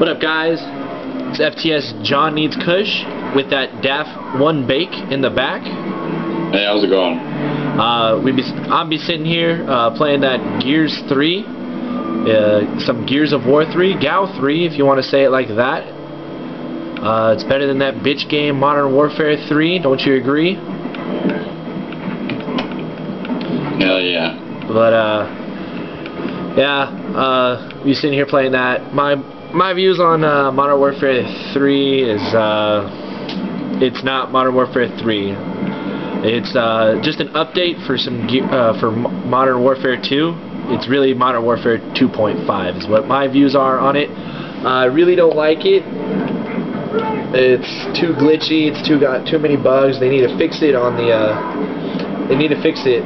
What up, guys? It's FTS John Needs Kush with that DAF 1 bake in the back. Hey, how's it going? I'll be sitting here playing that Gears 3, some Gears of War 3, GOW3 if you want to say it like that. It's better than that bitch game Modern Warfare 3, don't you agree? Hell yeah. But yeah, be sitting here playing that. My views on Modern Warfare 3 is it's not Modern Warfare 3. It's just an update for for Modern Warfare 2. It's really Modern Warfare 2.5 is what my views are on it. I really don't like it. It's too glitchy. It's got too many bugs. They need to fix it on the. They need to fix it.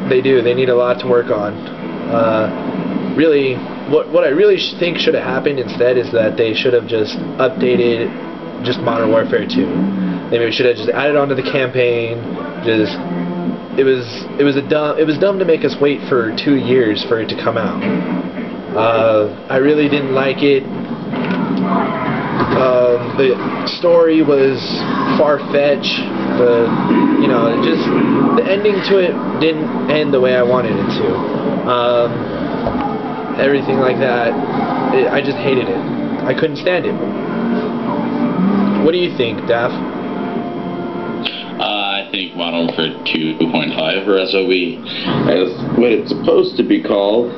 They do. They need a lot to work on. Really, what I really think should have happened instead is that they should have just updated just Modern Warfare 2. Maybe we should have just added onto the campaign. It was dumb to make us wait for 2 years for it to come out. I really didn't like it. The story was far-fetched. The ending to it didn't end the way I wanted it to. Everything like that, I just hated it. I couldn't stand it. What do you think, Daph? I think Modern Warfare 2.5, or SOB, is what it's supposed to be called,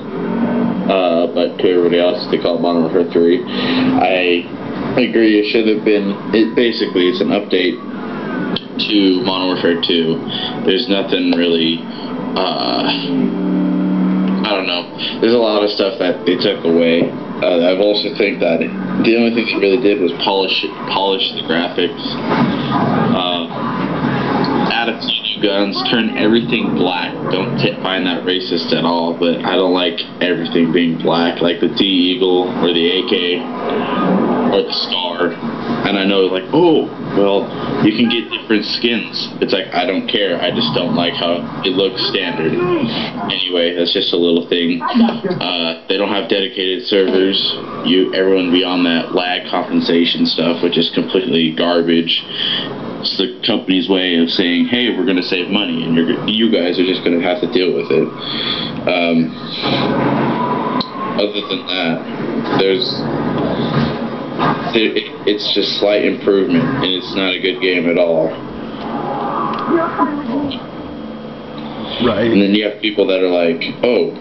but to everybody else, they call it Modern Warfare 3. I agree, it should have been, basically, it's an update to Modern Warfare 2. There's nothing really, I don't know. There's a lot of stuff that they took away. I also think that the only thing they really did was polish the graphics. Add a few new guns, turn everything black. Don't find that racist at all, but I don't like everything being black, like the D-Eagle or the AK or the Scar. And I know, like, oh, well, you can get different skins. It's like, I don't care. I just don't like how it looks standard. Anyway, that's just a little thing. They don't have dedicated servers. Everyone be on that lag compensation stuff, which is completely garbage. It's the company's way of saying, hey, we're going to save money, and you guys are just going to have to deal with it. Other than that, it's just slight improvement, and it's not a good game at all. Right. And then you have people that are like, oh,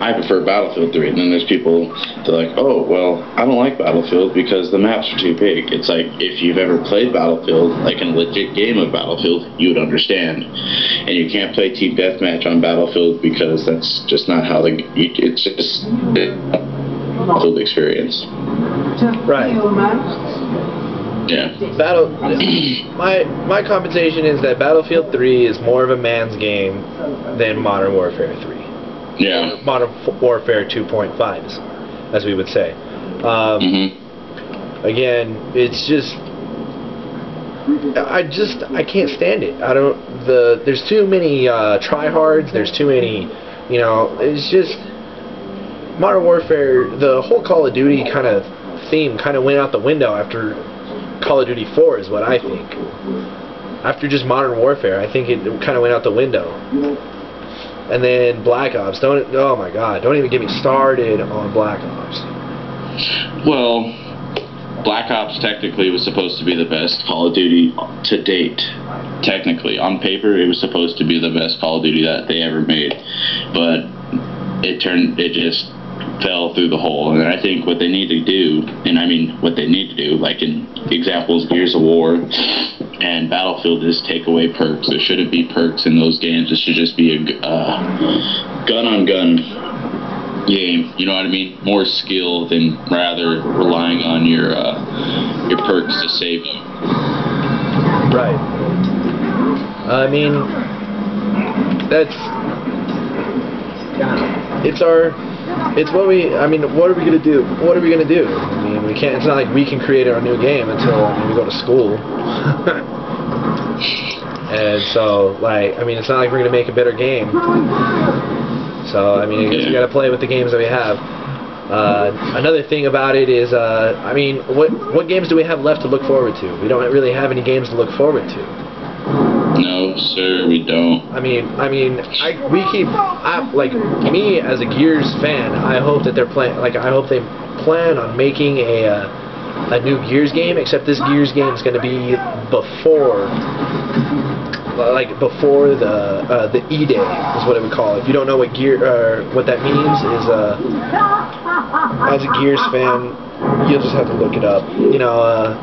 I prefer Battlefield 3. And then there's people that are like, oh, well, I don't like Battlefield because the maps are too big. It's like, if you've ever played Battlefield, like in a legit game of Battlefield, you would understand. And you can't play Team Deathmatch on Battlefield because that's just not how it's just a Battlefield experience. Right. Yeah. My compensation is that Battlefield 3 is more of a man's game than Modern Warfare 3. Yeah. Modern Warfare 2.5, as we would say. Again, it's just I can't stand it. There's too many tryhards. There's too many. It's just Modern Warfare. The whole Call of Duty kind of theme kind of went out the window after Call of Duty 4, is what I think. After just Modern Warfare, I think it kind of went out the window. And then Black Ops. Oh my God! Don't even get me started on Black Ops. Well, Black Ops technically was supposed to be the best Call of Duty to date. Technically, on paper, it was supposed to be the best Call of Duty that they ever made, but it just fell through the hole. And I think what they need to do, like in examples, Gears of War and Battlefield, is take away perks. There shouldn't be perks in those games. It should just be a gun-on-gun game. You know what I mean? More skill than rather relying on your perks to save you. Right. I mean, what are we gonna do? What are we gonna do? I mean, we can't. It's not like we can create our new game until we go to school. And so, it's not like we're gonna make a better game. So, I guess we gotta play with the games that we have. Another thing about it is, I mean, what games do we have left to look forward to? We don't really have any games to look forward to. No, sir, we don't. Like me as a Gears fan, I hope that they're I hope they plan on making a new Gears game. Except this Gears game is going to be before the E-Day is what it would call. If you don't know what what that means, is as a Gears fan, you'll just have to look it up. You know,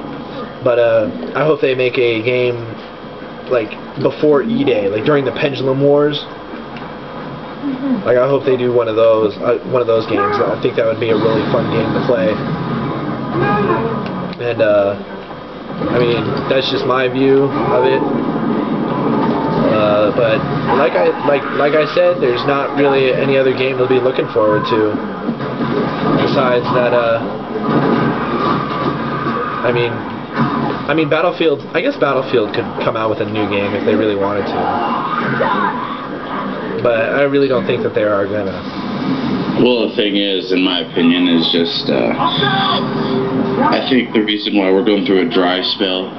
but I hope they make a game like before E-Day, like during the Pendulum Wars. Like I hope they do one of those games. I think that would be a really fun game to play. And I mean, that's just my view of it. But like I said, there's not really any other game to be looking forward to besides that. I mean, Battlefield. I guess Battlefield could come out with a new game if they really wanted to. But I really don't think that they are gonna. Well, the thing is, in my opinion, is just I think the reason why we're going through a dry spell,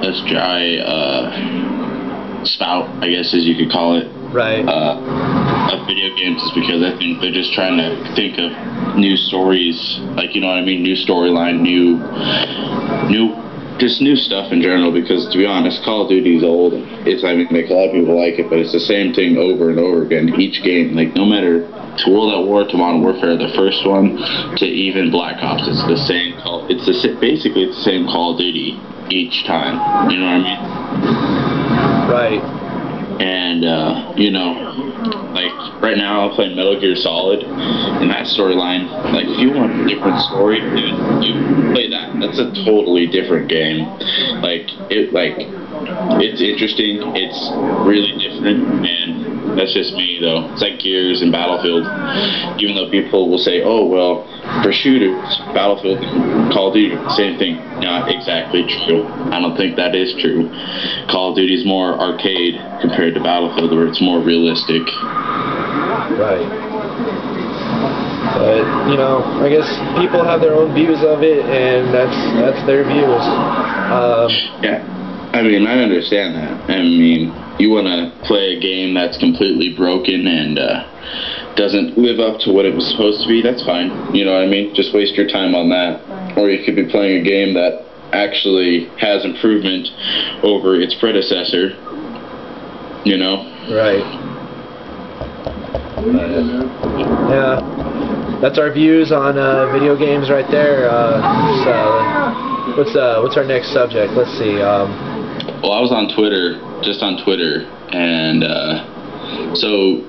spout, I guess as you could call it, right, of video games is because I think they're just trying to think of new stories, like, you know what I mean, new storyline, just new stuff in general, because to be honest, Call of Duty is old. It's, I mean, like, a lot of people like it, but it's the same thing over and over again, each game. Like, no matter to World at War, to Modern Warfare, the first one, to even Black Ops, it's the same basically it's the same Call of Duty each time, you know what I mean? Right. And, you know, like, right now I'm playing Metal Gear Solid, and that storyline, like, if you want a different story, dude, you play that. That's a totally different game. It's interesting, it's really different, and that's just me, though. It's like Gears and Battlefield, even though people will say, oh, well, for shooters, Battlefield and Call of Duty, same thing. Not exactly true. I don't think that is true. Call of Duty is more arcade compared to Battlefield, where it's more realistic. Right. But, you know, I guess people have their own views of it, and that's their views. Yeah, I mean, I understand that. I mean, you want to play a game that's completely broken and doesn't live up to what it was supposed to be, that's fine. You know what I mean? Just waste your time on that. Or you could be playing a game that actually has improvement over its predecessor. You know? Right. Yeah. That's our views on video games right there. What's our next subject? Let's see. Well, I was on Twitter, and so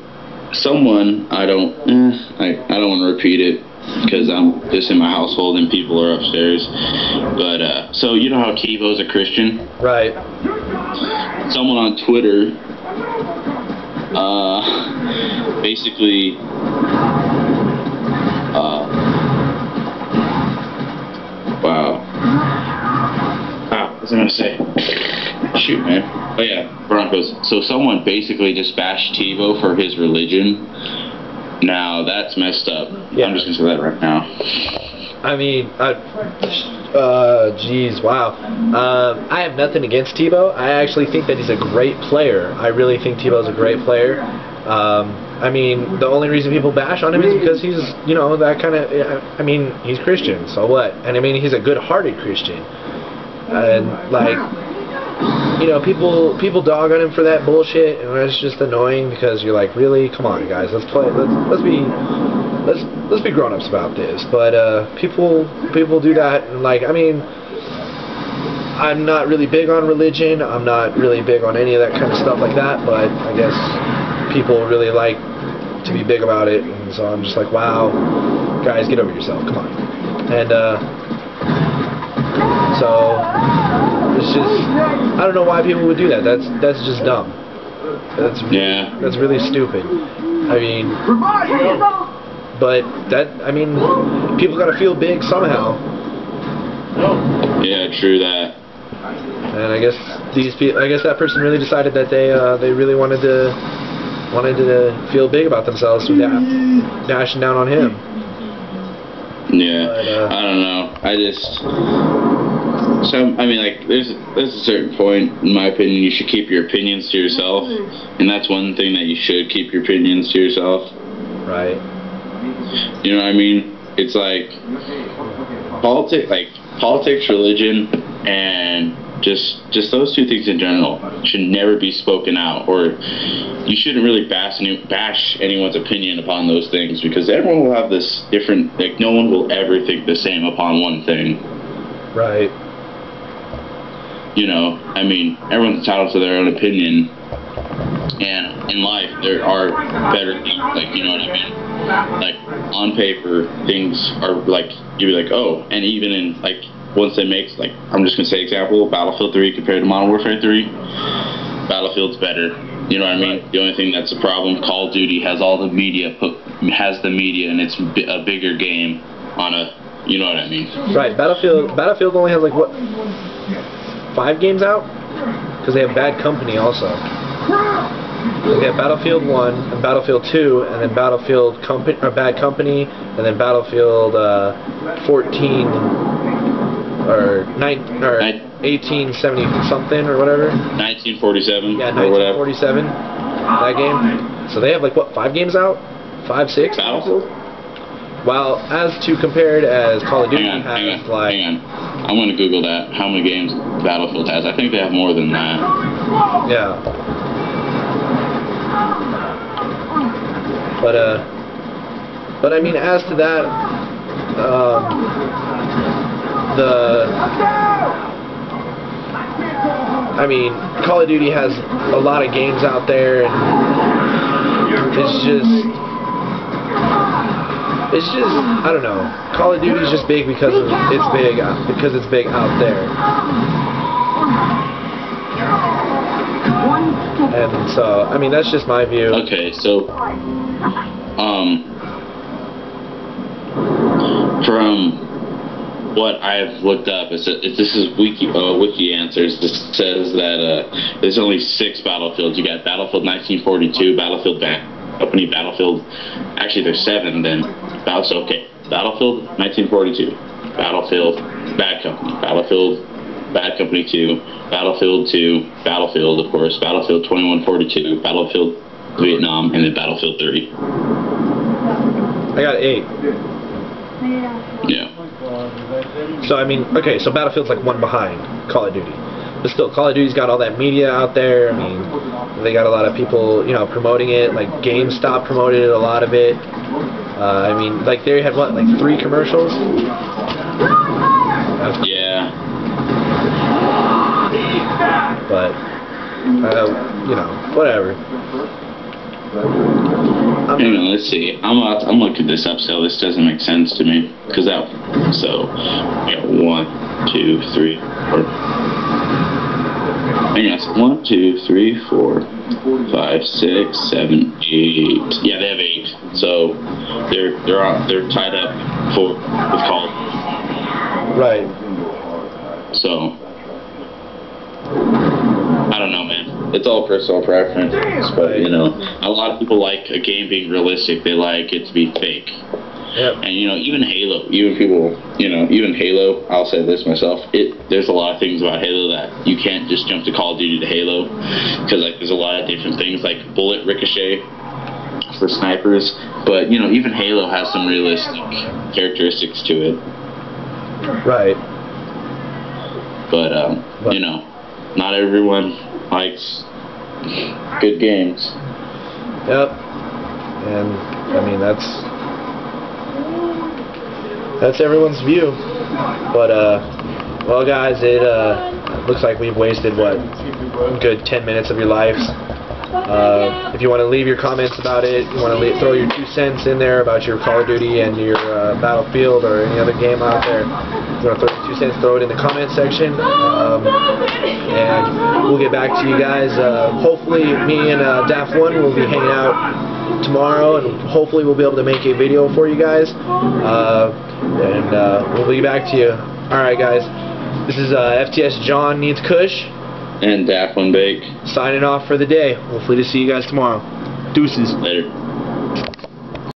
someone, I don't want to repeat it because I'm just in my household and people are upstairs. But so you know how Kivo's a Christian, right? Someone on Twitter, basically, wow. What was I gonna say? Shoot, man. Oh yeah, Broncos. So someone basically just bashed TiVo for his religion. Now that's messed up. Yeah. I'm just gonna say that right now. I mean, geez, wow. I have nothing against Tebow. I actually think that he's a great player. I really think Tebow's a great player. I mean, the only reason people bash on him is because he's, you know, that kind of, I mean, he's Christian, so what? And I mean, he's a good-hearted Christian. And, like, you know, people dog on him for that bullshit, and that's just annoying because you're like, really? Come on, guys, let's be grown-ups about this. But people do that, and like, I mean, I'm not really big on religion. I'm not really big on any of that kind of stuff like that. But I guess people really like to be big about it, and so I'm just like, wow, guys, get over yourself. Come on. And so it's just, I don't know why people would do that. That's just dumb. That's really stupid. I mean, but I mean, people gotta feel big somehow. Yeah, true that. And I guess that person really decided that they really wanted to feel big about themselves, so dashing down on him. Yeah, But, I don't know. I just, I mean, like, there's a certain point, in my opinion, you should keep your opinions to yourself, and that's one thing that you should keep your opinions to yourself. Right. You know what I mean? It's like politics, religion, and just those two things in general should never be spoken out, or you shouldn't really bash anyone's opinion upon those things, because everyone will have this different, like, no one will ever think the same upon one thing. Right. You know, I mean, everyone's entitled to their own opinion, and in life there are better things, like, you know what I mean? Like, on paper, things are like, you'd be like, oh, and even in, like, once they make, like, I'm just gonna say example, Battlefield 3 compared to Modern Warfare 3, Battlefield's better. You know what I mean? The only thing that's a problem, Call of Duty has all the media, and it's a bigger game on a, you know what I mean? Right. Battlefield only has, like, what, 5 games out? Because they have Bad Company also. They have Battlefield 1 and Battlefield 2, and then Battlefield Bad Company, and then Battlefield 14 or 1870 something or whatever. 1947. Yeah, 1947. That game. So they have, like, what, 5 games out? 5, 6? Battlefield? Well, as to compared as Call of Duty Hang has, on. I'm gonna Google that. How many games Battlefield has? I think they have more than that. Yeah. But I mean, as to that, I mean, Call of Duty has a lot of games out there, and it's just, I don't know. Call of Duty is just big because it's big out there. And so, I mean, that's just my view. Okay, so, from what I've looked up, this is Wiki Answers. This says that there's only 6 Battlefields. You got Battlefield 1942, Battlefield Bad Company, Battlefield. Actually, there's 7 then. Okay, Battlefield 1942, Battlefield Bad Company, Battlefield Bad Company 2, Battlefield 2, Battlefield, of course, Battlefield 2142, Battlefield Vietnam, and then Battlefield 3. I got 8. Yeah. So, I mean, okay, so Battlefield's like 1 behind Call of Duty. But still, Call of Duty's got all that media out there. I mean, they got a lot of people, you know, promoting it. Like, GameStop promoted a lot of it. I mean, like, they had, what, like 3 commercials? Yeah. But, you know, whatever. Hang on, let's see. I'm looking this up, so this doesn't make sense to me. Because that, so, we got 1, 2, 3, 4. Hang on, 1, 2, 3, 4, 5, 6, 7, 8. Yeah, they have 8. So they're tied up with Call. Right. So, I don't know, man. It's all personal preference, but, you know, a lot of people like a game being realistic. They like it to be fake. Yep. And, you know, even Halo, even Halo, I'll say this myself, there's a lot of things about Halo that you can't just jump to Call of Duty to Halo, because, like, there's a lot of different things, like bullet ricochet for snipers, but, you know, even Halo has some realistic characteristics to it. Right. But, you know, not everyone likes good games. Yep. And, I mean, that's everyone's view. But, well, guys, it looks like we've wasted, what, a good 10 minutes of your lives. If you want to leave your comments about it, you want to throw your 2 cents in there about your Call of Duty and your Battlefield or any other game out there, if you want to throw your 2 cents, throw it in the comment section. And we'll get back to you guys. Hopefully, me and DAF1 will be hanging out tomorrow, and hopefully we'll be able to make a video for you guys. And we'll be back to you. Alright, guys. This is FTS John Needs Kush. And DAF1 Bake. Signing off for the day. Hopefully to see you guys tomorrow. Deuces. Later.